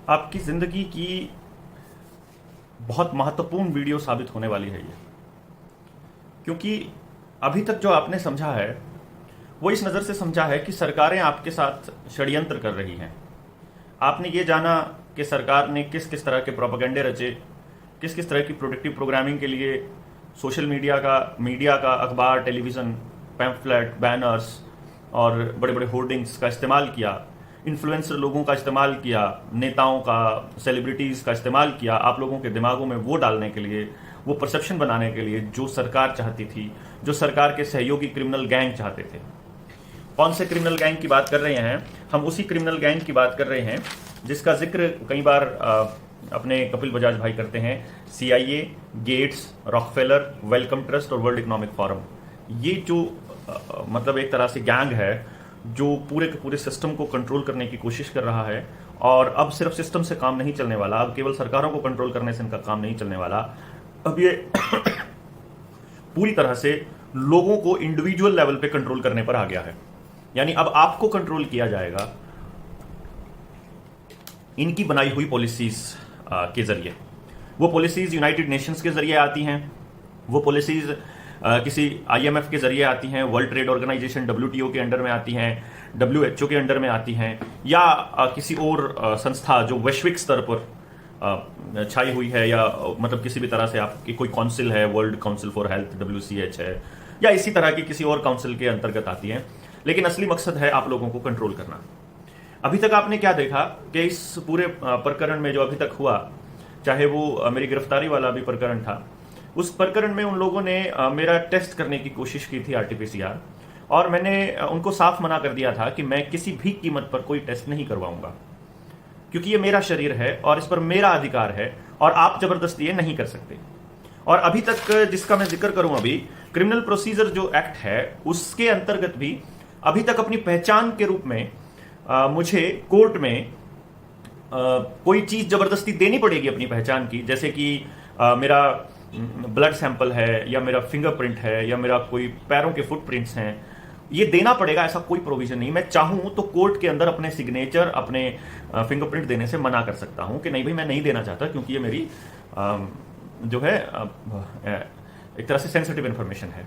आपकी ज़िंदगी की बहुत महत्वपूर्ण वीडियो साबित होने वाली है ये। क्योंकि अभी तक जो आपने समझा है वो इस नज़र से समझा है कि सरकारें आपके साथ षड्यंत्र कर रही हैं। आपने ये जाना कि सरकार ने किस किस तरह के प्रोपेगेंडे रचे, किस किस तरह की प्रोडक्टिव प्रोग्रामिंग के लिए सोशल मीडिया का, अखबार, टेलीविज़न, पैम्फलेट, बैनर्स और बड़े बड़े होर्डिंग्स का इस्तेमाल किया, इन्फ्लुएंसर लोगों का इस्तेमाल किया, नेताओं का, सेलिब्रिटीज़ का इस्तेमाल किया आप लोगों के दिमागों में वो डालने के लिए, वो परसेप्शन बनाने के लिए जो सरकार चाहती थी, जो सरकार के सहयोगी क्रिमिनल गैंग चाहते थे। कौन से क्रिमिनल गैंग की बात कर रहे हैं? हम उसी क्रिमिनल गैंग की बात कर रहे हैं जिसका जिक्र कई बार अपने कपिल बजाज भाई करते हैं। CIA, Gates, Rockefeller, Wellcome Trust और वर्ल्ड इकोनॉमिक फोरम। ये जो मतलब एक तरह से गैंग है जो पूरे के पूरे सिस्टम को कंट्रोल करने की कोशिश कर रहा है। और अब सिर्फ सिस्टम से काम नहीं चलने वाला, अब केवल सरकारों को कंट्रोल करने से इनका काम नहीं चलने वाला, अब ये पूरी तरह से लोगों को इंडिविजुअल लेवल पे कंट्रोल करने पर आ गया है। यानी अब आपको कंट्रोल किया जाएगा इनकी बनाई हुई पॉलिसीज के जरिए। वो पॉलिसीज यूनाइटेड नेशंस के जरिए आती हैं, वो पॉलिसीज किसी IMF के जरिए आती हैं, वर्ल्ड ट्रेड ऑर्गेनाइजेशन WTO के अंडर में आती हैं, WHO के अंडर में आती हैं, या किसी और संस्था जो वैश्विक स्तर पर छाई हुई है, या मतलब किसी भी तरह से आपकी कोई काउंसिल है, world council for health WCH है, या इसी तरह की किसी और काउंसिल के अंतर्गत आती हैं। लेकिन असली मकसद है आप लोगों को कंट्रोल करना। अभी तक आपने क्या देखा कि इस पूरे प्रकरण में जो अभी तक हुआ, चाहे वो मेरी गिरफ्तारी वाला भी प्रकरण था, उस प्रकरण में उन लोगों ने मेरा टेस्ट करने की कोशिश की थी RT-PCR, और मैंने उनको साफ मना कर दिया था कि मैं किसी भी कीमत पर कोई टेस्ट नहीं करवाऊंगा, क्योंकि ये मेरा शरीर है और इस पर मेरा अधिकार है और आप जबरदस्ती ये नहीं कर सकते। और अभी तक जिसका मैं जिक्र करूं, अभी क्रिमिनल प्रोसीजर जो एक्ट है उसके अंतर्गत भी अभी तक अपनी पहचान के रूप में मुझे कोर्ट में कोई चीज जबरदस्ती देनी पड़ेगी अपनी पहचान की, जैसे कि मेरा ब्लड सैंपल है, या मेरा फिंगरप्रिंट है, या मेरा कोई पैरों के फुटप्रिंट्स हैं, ये देना पड़ेगा। ऐसा कोई प्रोविजन नहीं। मैं चाहूं तो कोर्ट के अंदर अपने सिग्नेचर, अपने फिंगरप्रिंट देने से मना कर सकता हूं कि नहीं भाई मैं नहीं देना चाहता, क्योंकि ये मेरी जो है एक तरह से सेंसिटिव इंफॉर्मेशन है।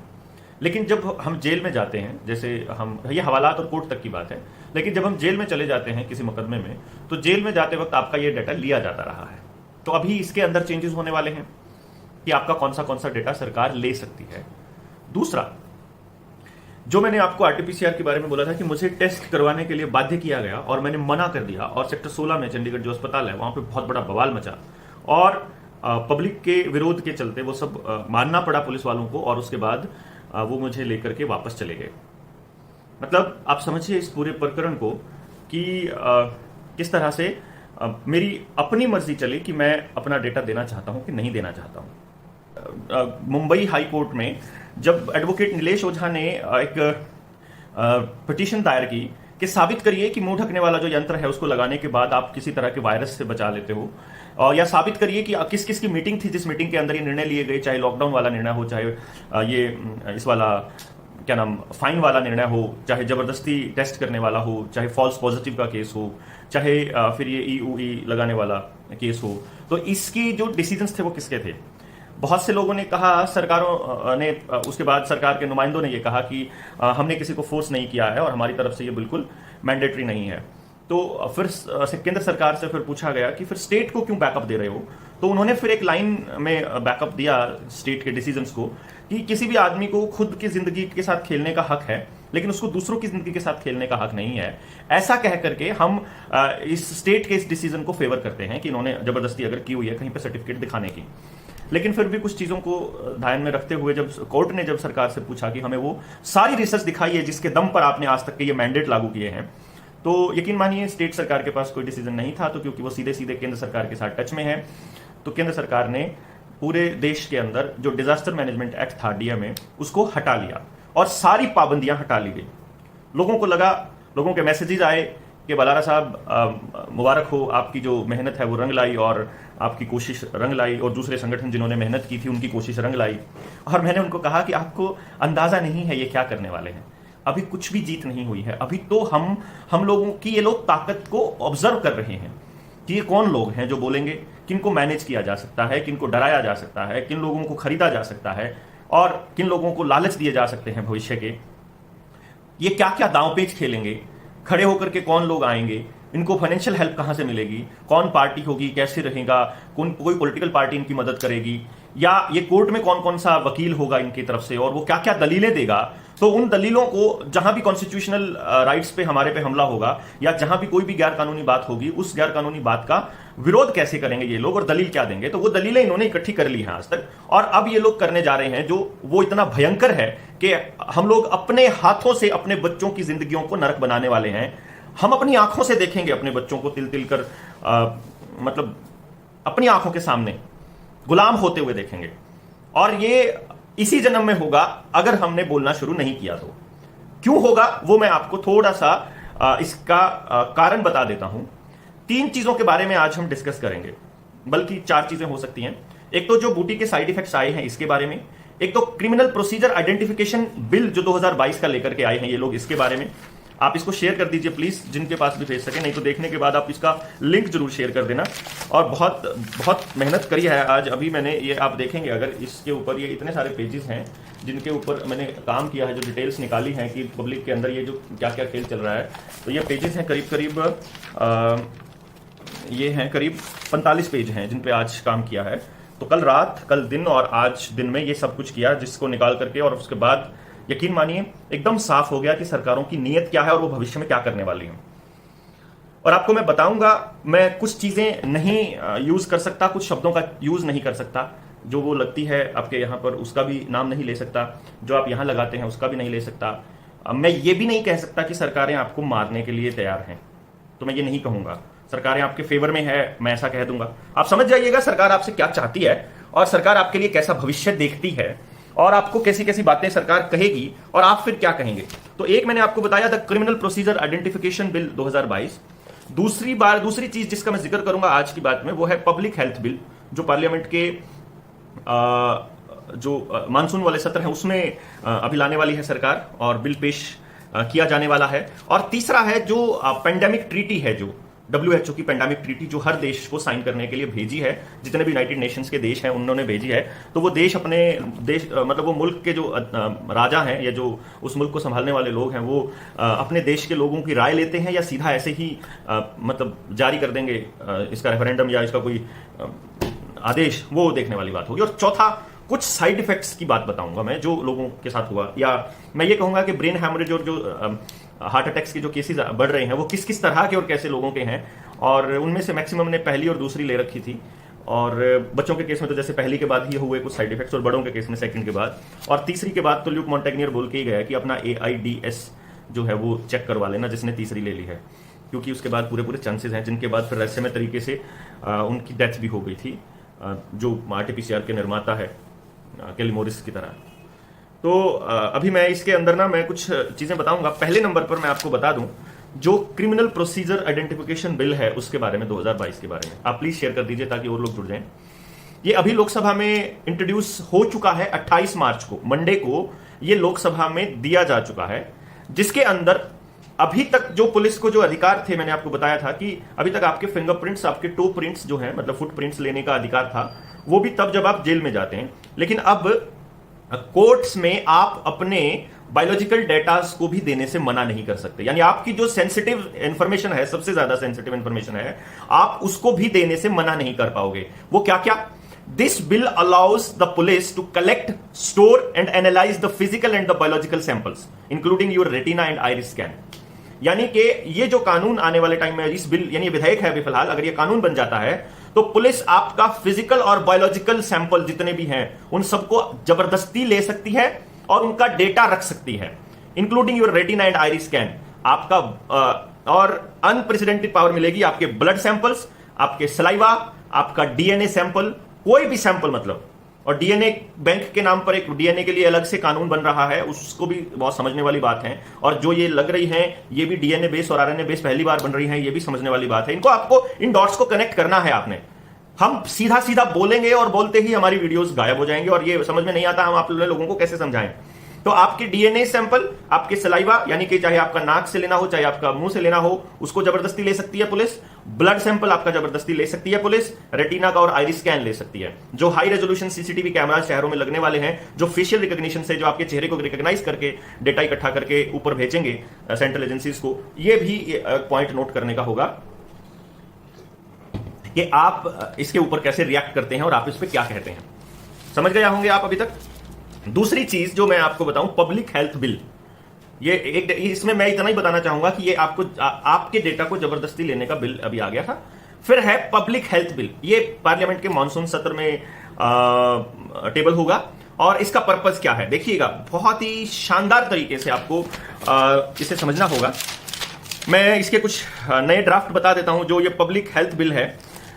लेकिन जब हम जेल में जाते हैं, जैसे हम, ये हवालात और कोर्ट तक की बात है, लेकिन जब हम जेल में चले जाते हैं किसी मुकदमे में, तो जेल में जाते वक्त आपका ये डाटा लिया जाता रहा है। तो अभी इसके अंदर चेंजेस होने वाले हैं कि आपका कौन सा डेटा सरकार ले सकती है। दूसरा, जो मैंने आपको RT-PCR के बारे में बोला था कि मुझे टेस्ट करवाने के लिए बाध्य किया गया और मैंने मना कर दिया, और सेक्टर 16 में चंडीगढ़ जो अस्पताल है वहां पे बहुत बड़ा बवाल मचा, और पब्लिक के विरोध के चलते वो सब मानना पड़ा पुलिस वालों को, और उसके बाद वो मुझे लेकर के वापस चले गए। मतलब आप समझिए इस पूरे प्रकरण को कि किस तरह से मेरी अपनी मर्जी चली कि मैं अपना डेटा देना चाहता हूं कि नहीं देना चाहता हूं। मुंबई हाई कोर्ट में जब एडवोकेट नीलेश ओझा ने एक पिटीशन दायर की कि साबित करिए कि मुंह ढकने वाला जो यंत्र है उसको लगाने के बाद आप किसी तरह के वायरस से बचा लेते हो, या साबित करिए कि किस किस की मीटिंग थी जिस मीटिंग के अंदर ये निर्णय लिए गए, चाहे लॉकडाउन वाला निर्णय हो, चाहे ये इस वाला क्या नाम फाइन वाला निर्णय हो, चाहे जबरदस्ती टेस्ट करने वाला हो, चाहे फॉल्स पॉजिटिव का केस हो, चाहे फिर ये EUE लगाने वाला केस हो। तो इसकी जो डिसीजंस थे वो किसके थे? बहुत से लोगों ने कहा, सरकारों ने, उसके बाद सरकार के नुमाइंदों ने ये कहा कि हमने किसी को फोर्स नहीं किया है और हमारी तरफ से ये बिल्कुल मैंडेटरी नहीं है। तो फिर केंद्र सरकार से फिर पूछा गया कि फिर स्टेट को क्यों बैकअप दे रहे हो? तो उन्होंने फिर एक लाइन में बैकअप दिया स्टेट के डिसीजंस को कि किसी भी आदमी को खुद की जिंदगी के साथ खेलने का हक है, लेकिन उसको दूसरों की जिंदगी के साथ खेलने का हक नहीं है। ऐसा कह करके हम इस स्टेट के इस डिसीजन को फेवर करते हैं कि इन्होंने जबरदस्ती अगर की हुई है कहीं पर सर्टिफिकेट दिखाने की। लेकिन फिर भी कुछ चीजों को ध्यान में रखते हुए जब कोर्ट ने जब सरकार से पूछा कि हमें वो सारी रिसर्च दिखाई है जिसके दम पर आपने आज तक के ये मैंडेट लागू किए हैं, तो यकीन मानिए स्टेट सरकार के पास कोई डिसीजन नहीं था। तो क्योंकि वो सीधे सीधे केंद्र सरकार के साथ टच में है, तो केंद्र सरकार ने पूरे देश के अंदर जो डिजास्टर मैनेजमेंट एक्ट था DMA, उसको हटा लिया और सारी पाबंदियां हटा ली गई। लोगों को लगा, लोगों के मैसेजेस आए कि बलारा साहब मुबारक हो, आपकी जो मेहनत है वो रंग लाई, और आपकी कोशिश रंग लाई, और दूसरे संगठन जिन्होंने मेहनत की थी उनकी कोशिश रंग लाई। और मैंने उनको कहा कि आपको अंदाजा नहीं है ये क्या करने वाले हैं। अभी कुछ भी जीत नहीं हुई है। अभी तो हम लोगों की ये लोग ताकत को ऑब्जर्व कर रहे हैं। कि ये कौन लोग हैं जो बोलेंगे किनको मैनेज किया जा सकता है, किनको डराया जा सकता है, किन लोगों को खरीदा जा सकता है और किन लोगों को लालच दिए जा सकते हैं भविष्य के। ये क्या क्या दांवपेच खेलेंगे, खड़े होकर के कौन लोग आएंगे, इनको फाइनेंशियल हेल्प कहां से मिलेगी, कौन पार्टी होगी, कैसे रहेगा, कोई पॉलिटिकल पार्टी इनकी मदद करेगी, या ये कोर्ट में कौन कौन सा वकील होगा इनकी तरफ से और वो क्या क्या दलीलें देगा। तो उन दलीलों को जहां भी कॉन्स्टिट्यूशनल राइट्स पे हमारे पे हमला होगा या जहां भी कोई भी गैर कानूनी बात होगी, उस गैर कानूनी बात का विरोध कैसे करेंगे ये लोग और दलील क्या देंगे। तो वो दलीलें इन्होंने इकट्ठी कर ली हैं आज तक, और अब ये लोग करने जा रहे हैं जो वो इतना भयंकर है कि हम लोग अपने हाथों से अपने बच्चों की जिंदगियों को नरक बनाने वाले हैं। हम अपनी आंखों से देखेंगे अपने बच्चों को तिल तिल कर मतलब अपनी आंखों के सामने गुलाम होते हुए देखेंगे, और ये इसी जन्म में होगा अगर हमने बोलना शुरू नहीं किया तो। क्यों होगा वो मैं आपको थोड़ा सा इसका कारण बता देता हूं। 3 चीजों के बारे में आज हम डिस्कस करेंगे, बल्कि 4 चीजें हो सकती हैं। एक तो जो बूटी के साइड इफेक्ट्स आए हैं इसके बारे में, एक तो क्रिमिनल प्रोसीजर आइडेंटिफिकेशन बिल जो 2022 का लेकर के आए हैं ये लोग, इसके बारे में। आप इसको शेयर कर दीजिए प्लीज, जिनके पास भी भेज सके, नहीं तो देखने के बाद आप इसका लिंक जरूर शेयर कर देना। और बहुत बहुत मेहनत करी है आज। अभी मैंने ये आप देखेंगे अगर इसके ऊपर ये इतने सारे पेजेस हैं जिनके ऊपर मैंने काम किया है, जो डिटेल्स निकाली हैं कि पब्लिक के अंदर ये जो क्या क्या खेल चल रहा है। तो ये पेजेस हैं करीब ये हैं करीब 45 पेज हैं जिन पे आज काम किया है। तो कल रात, कल दिन और आज दिन में ये सब कुछ किया, जिसको निकाल करके, और उसके बाद यकीन मानिए एकदम साफ हो गया कि सरकारों की नीयत क्या है और वो भविष्य में क्या करने वाली हैं। और आपको मैं बताऊंगा, मैं कुछ चीजें नहीं यूज कर सकता, कुछ शब्दों का यूज नहीं कर सकता, जो वो लगती है आपके यहां पर उसका भी नाम नहीं ले सकता, जो आप यहां लगाते हैं उसका भी नहीं ले सकता। मैं ये भी नहीं कह सकता कि सरकारें आपको मारने के लिए तैयार हैं, तो मैं ये नहीं कहूंगा। सरकारें आपके फेवर में है, मैं ऐसा कह दूंगा। आप समझ जाइएगा सरकार आपसे क्या चाहती है और सरकार आपके लिए कैसा भविष्य देखती है, और आपको कैसी कैसी बातें सरकार कहेगी और आप फिर क्या कहेंगे। तो एक मैंने आपको बताया था क्रिमिनल प्रोसीजर आइडेंटिफिकेशन बिल 2022। दूसरी चीज जिसका मैं जिक्र करूंगा आज की बात में, वो है पब्लिक हेल्थ बिल, जो पार्लियामेंट के जो मानसून वाले सत्र है उसमें अभी लाने वाली है सरकार, और बिल पेश किया जाने वाला है। और तीसरा है जो पेंडेमिक ट्रीटी है, जो WHO की पेंडेमिक ट्रीटी, जो हर देश को साइन करने के लिए भेजी है, जितने भी यूनाइटेड नेशंस के देश हैं उन्होंने भेजी है। तो वो देश अपने देश मतलब वो मुल्क के जो राजा हैं या जो उस मुल्क को संभालने वाले लोग हैं, वो अपने देश के लोगों की राय लेते हैं या सीधा ऐसे ही मतलब जारी कर देंगे इसका रेफरेंडम या इसका कोई आदेश, वो देखने वाली बात होगी। और चौथा, कुछ साइड इफेक्ट्स की बात बताऊंगा मैं जो लोगों के साथ हुआ, या मैं ये कहूंगा कि ब्रेन हैमरेज और जो हार्ट अटैक्स के जो केसेस बढ़ रहे हैं वो किस किस तरह के और कैसे लोगों के हैं, और उनमें से मैक्सिमम ने पहली और दूसरी ले रखी थी। और बच्चों के केस में तो जैसे पहली के बाद ही हुए कुछ साइड इफेक्ट्स, और बड़ों के केस में सेकंड के बाद, और तीसरी के बाद तो ल्यूक मॉन्टेग्नियर बोल के ही गया कि अपना AIDS जो है वो चेक करवा लेना जिसने तीसरी ले ली है, क्योंकि उसके बाद पूरे चांसेस हैं, जिनके बाद फिर रहस्यमय तरीके से उनकी डेथ भी हो गई थी, जो RT-PCR के निर्माता है केली मोरिस की तरह। तो अभी मैं इसके अंदर ना मैं कुछ चीजें बताऊंगा। पहले नंबर पर मैं आपको बता दूं जो क्रिमिनल प्रोसीजर आइडेंटिफिकेशन बिल है उसके बारे में, 2022 के बारे में। आप प्लीज शेयर कर दीजिए ताकि और लोग जुड़ जाएं। ये अभी लोकसभा में इंट्रोड्यूस हो चुका है, 28 मार्च को, मंडे को ये लोकसभा में दिया जा चुका है, जिसके अंदर अभी तक जो पुलिस को जो अधिकार थे, मैंने आपको बताया था कि अभी तक आपके फिंगरप्रिंट्स, आपके टो प्रिंट्स जो है, मतलब फुटप्रिंट्स लेने का अधिकार था, वो भी तब जब आप जेल में जाते हैं। लेकिन अब कोर्ट्स में आप अपने बायोलॉजिकल डेटा को भी देने से मना नहीं कर सकते, यानी आपकी जो सेंसिटिव इंफॉर्मेशन है, सबसे ज्यादा सेंसिटिव इंफॉर्मेशन है, आप उसको भी देने से मना नहीं कर पाओगे। वो क्या क्या? This bill allows the police to collect, store and analyse the physical and the biological samples including your retina and iris scan. यानी कि ये जो कानून आने वाले टाइम में, इस बिल यानी विधेयक है अभी फिलहाल, अगर ये कानून बन जाता है तो पुलिस आपका फिजिकल और बायोलॉजिकल सैंपल जितने भी हैं उन सबको जबरदस्ती ले सकती है और उनका डेटा रख सकती है, including your retina and iris scan. आपका और अनप्रेसिडेंटेड पावर मिलेगी आपके ब्लड सैंपल्स, आपके सलाइवा, आपका DNA सैंपल, कोई भी सैंपल मतलब। और DNA बैंक के नाम पर एक DNA के लिए अलग से कानून बन रहा है, उसको भी बहुत समझने वाली बात है। और जो ये लग रही है ये भी DNA बेस और RNA बेस पहली बार बन रही है, ये भी समझने वाली बात है। इनको आपको इन डॉट्स को कनेक्ट करना है आपने। हम सीधा सीधा बोलेंगे और बोलते ही हमारी वीडियोस गायब हो जाएंगे और ये समझ में नहीं आता हम आप लोगों को कैसे समझाएं। तो आपके डीएनए सैंपल, आपके सलाइवा यानी कि चाहे आपका नाक से लेना हो चाहे आपका मुंह से लेना हो, उसको जबरदस्ती ले सकती है पुलिस। ब्लड सैंपल आपका जबरदस्ती ले सकती है पुलिस। रेटिना का और आइरिस स्कैन ले सकती है। जो हाई रेजोल्यूशन सीसीटीवी कैमरा शहरों में लगने वाले हैं, जो फेशियल रिकॉग्निशन से जो आपके चेहरे को रिकॉग्नाइज करके डेटा इकट्ठा करके ऊपर भेजेंगे सेंट्रल एजेंसीज को, यह भी पॉइंट नोट करने का होगा कि आप इसके ऊपर कैसे रिएक्ट करते हैं और आप इस पर क्या कहते हैं। समझ गया होंगे आप अभी तक। दूसरी चीज जो मैं आपको बताऊं, पब्लिक हेल्थ बिल। ये एक, इसमें मैं इतना ही बताना चाहूंगा कि ये आपको आपके डेटा को जबरदस्ती लेने का बिल अभी आ गया था। फिर है पब्लिक हेल्थ बिल। ये पार्लियामेंट के मॉनसून सत्र में टेबल होगा और इसका पर्पस क्या है देखिएगा, बहुत ही शानदार तरीके से आपको इसे समझना होगा। मैं इसके कुछ नए ड्राफ्ट बता देता हूं। जो ये पब्लिक हेल्थ बिल है,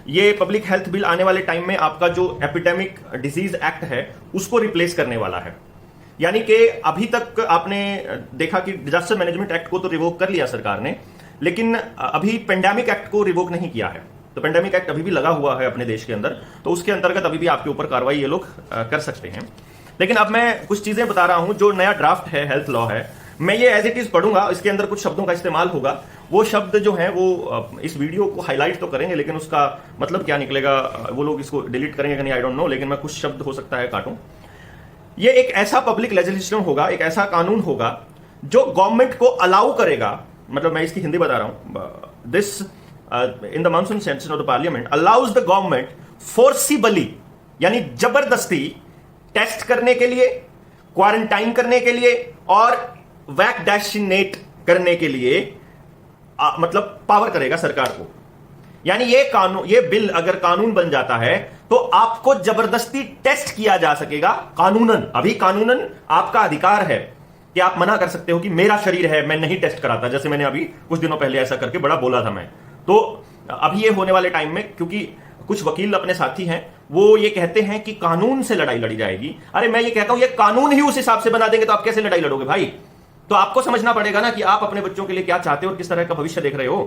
ये पब्लिक हेल्थ बिल आने वाले टाइम में आपका जो एपिडेमिक डिजीज एक्ट है उसको रिप्लेस करने वाला है। यानी कि अभी तक आपने देखा कि डिजास्टर मैनेजमेंट एक्ट को तो रिवोक कर लिया सरकार ने, लेकिन अभी पेंडेमिक एक्ट को रिवोक नहीं किया है। तो पेंडेमिक एक्ट अभी भी लगा हुआ है अपने देश के अंदर, तो उसके अंतर्गत अभी भी आपके ऊपर कार्रवाई ये लोग कर सकते हैं। लेकिन अब मैं कुछ चीजें बता रहा हूं। जो नया ड्राफ्ट है हेल्थ लॉ है, मैं ये एज इट इज पढ़ूंगा। इसके अंदर कुछ शब्दों का इस्तेमाल होगा। वो शब्द जो है वो इस वीडियो को हाईलाइट तो करेंगे, लेकिन उसका मतलब क्या निकलेगा वो लोग इसको डिलीट करेंगे कि नहीं आई डोंट नो, लेकिन मैं कुछ शब्द हो सकता है काटूं। ये एक ऐसा पब्लिक लेजिस्लेशन होगा, एक ऐसा कानून होगा जो गवर्नमेंट को अलाउ करेगा, मतलब मैं इसकी हिंदी बता रहा हूं, this in the monsoon session of the parliament allows the government forcibly, यानी जबरदस्ती टेस्ट करने के लिए, क्वारंटाइन करने के लिए और वैक्सीनेट करने के लिए मतलब पावर करेगा सरकार को। यानी ये कानून, ये बिल अगर कानून बन जाता है तो आपको जबरदस्ती टेस्ट किया जा सकेगा कानूनन। अभी कानूनन आपका अधिकार है कि आप मना कर सकते हो कि मेरा शरीर है, मैं नहीं टेस्ट कराता, जैसे मैंने अभी कुछ दिनों पहले ऐसा करके बड़ा बोला था मैं। तो अभी ये होने वाले टाइम में, क्योंकि कुछ वकील अपने साथी हैं, वो ये कहते हैं कि कानून से लड़ाई लड़ी जाएगी। अरे मैं ये कहता हूं ये कानून ही उस हिसाब से बना देंगे तो आप कैसे लड़ाई लड़ोगे भाई। तो आपको समझना पड़ेगा ना कि आप अपने बच्चों के लिए क्या चाहते हो और किस तरह का भविष्य देख रहे हो।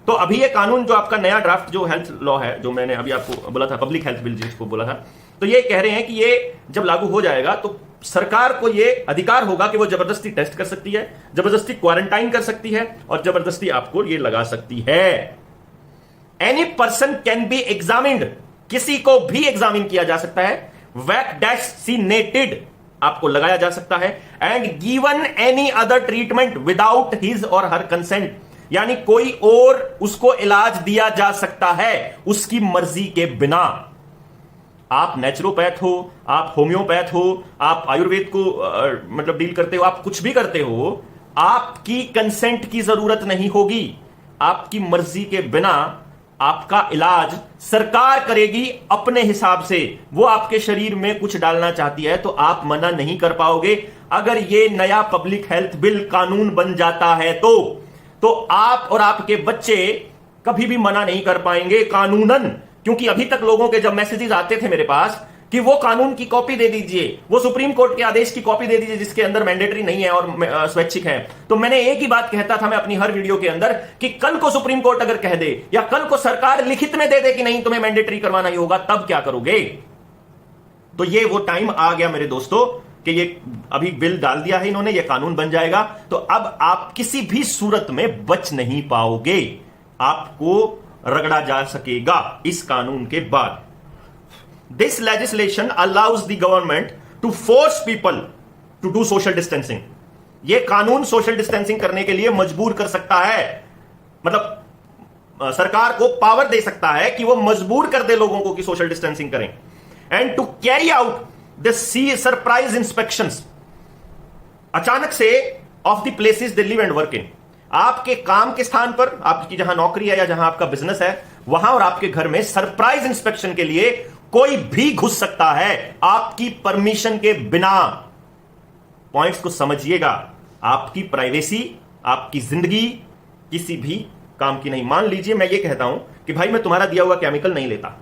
तो अभी ये कानून जो आपका नया ड्राफ्ट जो हेल्थ लॉ है, जो मैंने अभी आपको बोला था पब्लिक हेल्थ बिल जिसको बोला था, तो ये कह रहे हैं कि ये जब लागू हो जाएगा तो सरकार को ये अधिकार होगा कि वो जबरदस्ती टेस्ट कर सकती है, जबरदस्ती क्वारंटाइन कर सकती है और जबरदस्ती आपको ये लगा सकती है। Any person can be examined, किसी को भी एग्जामिन किया जा सकता है, वैक्सीनेटेड आपको लगाया जा सकता है, and given any other treatment without his और हर कंसेंट, यानी कोई और उसको इलाज दिया जा सकता है उसकी मर्जी के बिना। आप नेचुरोपैथ हो, आप होम्योपैथ हो, आप आयुर्वेद को मतलब डील करते हो, आप कुछ भी करते हो, आपकी कंसेंट की जरूरत नहीं होगी। आपकी मर्जी के बिना आपका इलाज सरकार करेगी अपने हिसाब से। वो आपके शरीर में कुछ डालना चाहती है तो आप मना नहीं कर पाओगे। अगर ये नया पब्लिक हेल्थ बिल कानून बन जाता है तो आप और आपके बच्चे कभी भी मना नहीं कर पाएंगे कानूनन। क्योंकि अभी तक लोगों के जब मैसेजेस आते थे मेरे पास कि वो कानून की कॉपी दे दीजिए, वो सुप्रीम कोर्ट के आदेश की कॉपी दे दीजिए जिसके अंदर मैंडेटरी नहीं है और स्वैच्छिक है, तो मैंने एक ही बात कहता था मैं अपनी हर वीडियो के अंदर कि कल को सुप्रीम कोर्ट अगर कह दे या कल को सरकार लिखित में दे दे कि नहीं तुम्हें मैंडेटरी करवाना ही होगा, तब क्या करोगे। तो ये वो टाइम आ गया मेरे दोस्तों कि ये अभी बिल डाल दिया है इन्होंने, ये कानून बन जाएगा तो अब आप किसी भी सूरत में बच नहीं पाओगे, आपको रगड़ा जा सकेगा इस कानून के बाद। This legislation allows the government to force people to do social distancing. ये कानून सोशल डिस्टेंसिंग करने के लिए मजबूर कर सकता है, मतलब सरकार को पावर दे सकता है कि वो मजबूर कर दे लोगों को कि सोशल डिस्टेंसिंग करें। And to carry out the surprise inspections, अचानक से of the places they live and work in, आपके काम के स्थान पर, आपकी जहां नौकरी है या जहां आपका बिजनेस है वहां और आपके घर में सरप्राइज इंस्पेक्शन के लिए कोई भी घुस सकता है आपकी परमिशन के बिना। पॉइंट्स को समझिएगा, आपकी प्राइवेसी, आपकी जिंदगी किसी भी काम की नहीं। मान लीजिए मैं ये कहता हूं कि भाई मैं तुम्हारा दिया हुआ केमिकल नहीं लेता,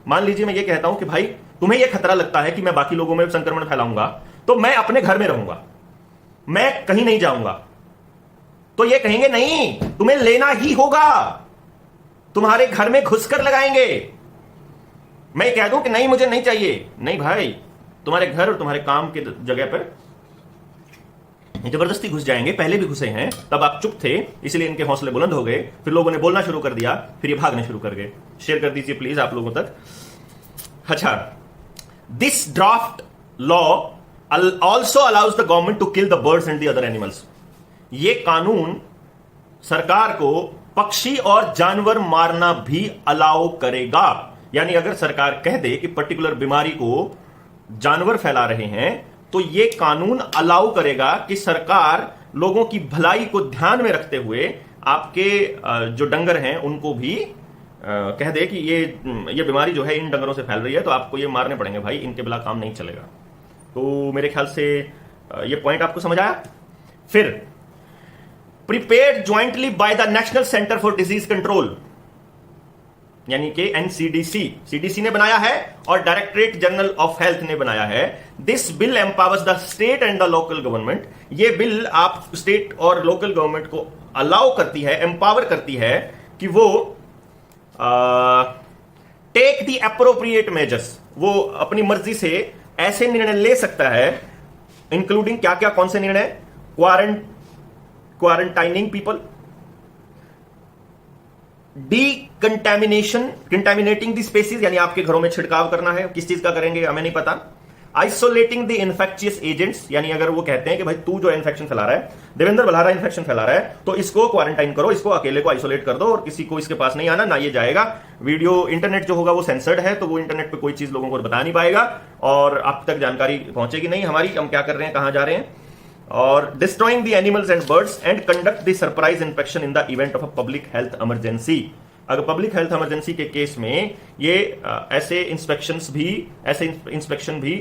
मान लीजिए मैं ये कहता हूं कि भाई तुम्हें यह खतरा लगता है कि मैं बाकी लोगों में संक्रमण फैलाऊंगा, तो मैं अपने घर में रहूंगा, मैं कहीं नहीं जाऊंगा, तो ये कहेंगे नहीं तुम्हें लेना ही होगा, तुम्हारे घर में घुसकर लगाएंगे। मैं कह दूं कि नहीं मुझे नहीं चाहिए, नहीं भाई तुम्हारे घर और तुम्हारे काम की जगह पर जबरदस्ती घुस जाएंगे, पहले भी घुसे हैं, तब आप चुप थे, इसलिए इनके हौसले बुलंद हो गए, फिर लोगों ने बोलना शुरू कर दिया, फिर ये भागने शुरू कर गए। शेयर कर दीजिए प्लीज आप लोगों तक। अच्छा, this draft law also allows the government to kill the birds and the other animals. ये कानून सरकार को पक्षी और जानवर मारना भी अलाउ करेगा। यानी अगर सरकार कह दे कि पर्टिकुलर बीमारी को जानवर फैला रहे हैं, तो ये कानून अलाउ करेगा कि सरकार लोगों की भलाई को ध्यान में रखते हुए आपके जो डंगर हैं उनको भी कह दे कि ये बीमारी जो है इन डंगरों से फैल रही है, तो आपको ये मारने पड़ेंगे भाई, इनके बिना काम नहीं चलेगा। तो मेरे ख्याल से ये पॉइंट आपको समझ आया। फिर prepared jointly by the national centre for disease control, यानी कि सीडीसी ने बनाया है और डायरेक्टरेट जनरल ऑफ हेल्थ ने बनाया है। This bill empowers the state and the local government. ये बिल आप स्टेट और लोकल गवर्नमेंट को अलाउ करती है, एम्पावर करती है कि वो टेक द एप्रोप्रिएट मेजर्स, वो अपनी मर्जी से ऐसे निर्णय ले सकता है, इंक्लूडिंग क्या क्या, कौन से निर्णय? Quarantining people, contaminating the species, यानी आपके घरों में छिड़काव करना है, किस चीज का करेंगे हमें नहीं पता। आइसोलेटिंग द इन्फेक्शियस एजेंट्स, यानी अगर वो कहते हैं कि भाई तू जो इन्फेक्शन फैला रहा है, देवेंद्र बल्हारा इन्फेक्शन फैला रहा है, तो इसको क्वारंटाइन करो, इसको अकेले को आइसोलेट कर दो और किसी को इसके पास नहीं आना, ना ये जाएगा। वीडियो इंटरनेट जो होगा वो सेंसर्ड है, तो वो इंटरनेट पे कोई चीज लोगों को बता नहीं पाएगा और आप तक जानकारी पहुंचेगी नहीं हमारी, हम क्या कर रहे हैं, कहां जा रहे हैं। और destroying the animals and birds and conduct the surprise inspection in the event of a public health emergency. अगर पब्लिक हेल्थ इमरजेंसी के केस में ये ऐसे इंस्पेक्शन भी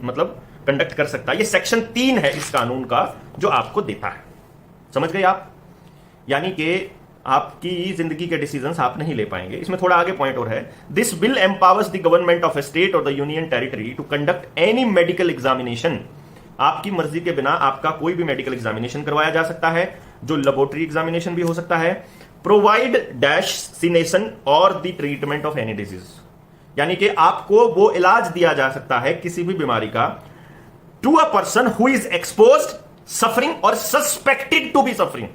मतलब कंडक्ट कर सकता है। ये सेक्शन 3 है इस कानून का जो आपको देता है। समझ गए आप? यानी कि आपकी जिंदगी के डिसीजंस आप नहीं ले पाएंगे। इसमें थोड़ा आगे पॉइंट और है, this bill empowers the government of a state और the union territory to conduct any medical examination. आपकी मर्जी के बिना आपका कोई भी मेडिकल एग्जामिनेशन करवाया जा सकता है, जो लेबोरेटरी एग्जामिनेशन भी हो सकता है। प्रोवाइड डैशिनेशन और the treatment of any disease, यानी कि आपको वो इलाज दिया जा सकता है किसी भी बीमारी का to a person who is exposed, suffering और सस्पेक्टेड टू बी सफरिंग।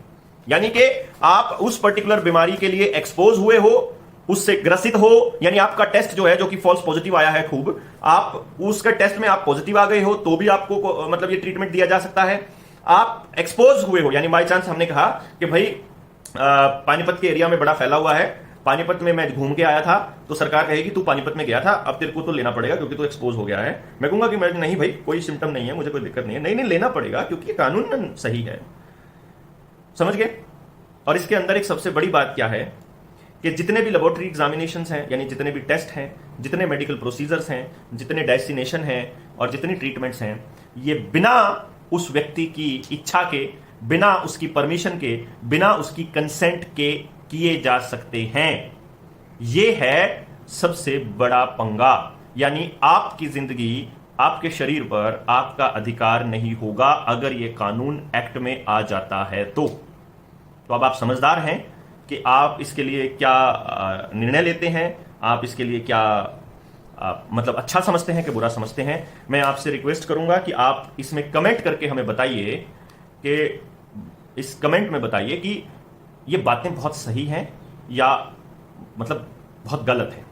यानी कि आप उस पर्टिकुलर बीमारी के लिए एक्सपोज हुए हो, उससे ग्रसित हो, यानी आपका टेस्ट जो है जो कि फॉल्स पॉजिटिव आया है खूब, आप उसका टेस्ट में आप पॉजिटिव आ गए हो तो भी आपको मतलब ये ट्रीटमेंट दिया जा सकता है। आप एक्सपोज हुए हो, यानी बाई चांस हमने कहा कि भाई पानीपत के एरिया में बड़ा फैला हुआ है, पानीपत में मैं घूम के आया था, तो सरकार कहेगी तू पानीपत में गया था, अब तेरे को तो लेना पड़ेगा क्योंकि तू एक्सपोज हो गया है। मैं कहूंगा कि मैं नहीं भाई, कोई सिम्टम नहीं है, मुझे कोई दिक्कत नहीं है। नहीं लेना पड़ेगा क्योंकि कानून सही है। समझ गए? और इसके अंदर एक सबसे बड़ी बात क्या है कि जितने भी लेबोरेटरी एग्जामिनेशन हैं, यानी जितने भी टेस्ट हैं, जितने मेडिकल प्रोसीजर्स हैं, जितने डेस्टिनेशन हैं और जितनी ट्रीटमेंट्स हैं, ये बिना उस व्यक्ति की इच्छा के, बिना उसकी परमिशन के, बिना उसकी कंसेंट के किए जा सकते हैं। ये है सबसे बड़ा पंगा। यानी आपकी जिंदगी, आपके शरीर पर आपका अधिकार नहीं होगा अगर ये कानून एक्ट में आ जाता है तो अब आप समझदार हैं कि आप इसके लिए क्या निर्णय लेते हैं, आप इसके लिए क्या मतलब अच्छा समझते हैं कि बुरा समझते हैं। मैं आपसे रिक्वेस्ट करूंगा कि आप इसमें कमेंट करके हमें बताइए, कि इस कमेंट में बताइए कि ये बातें बहुत सही हैं या मतलब बहुत गलत है।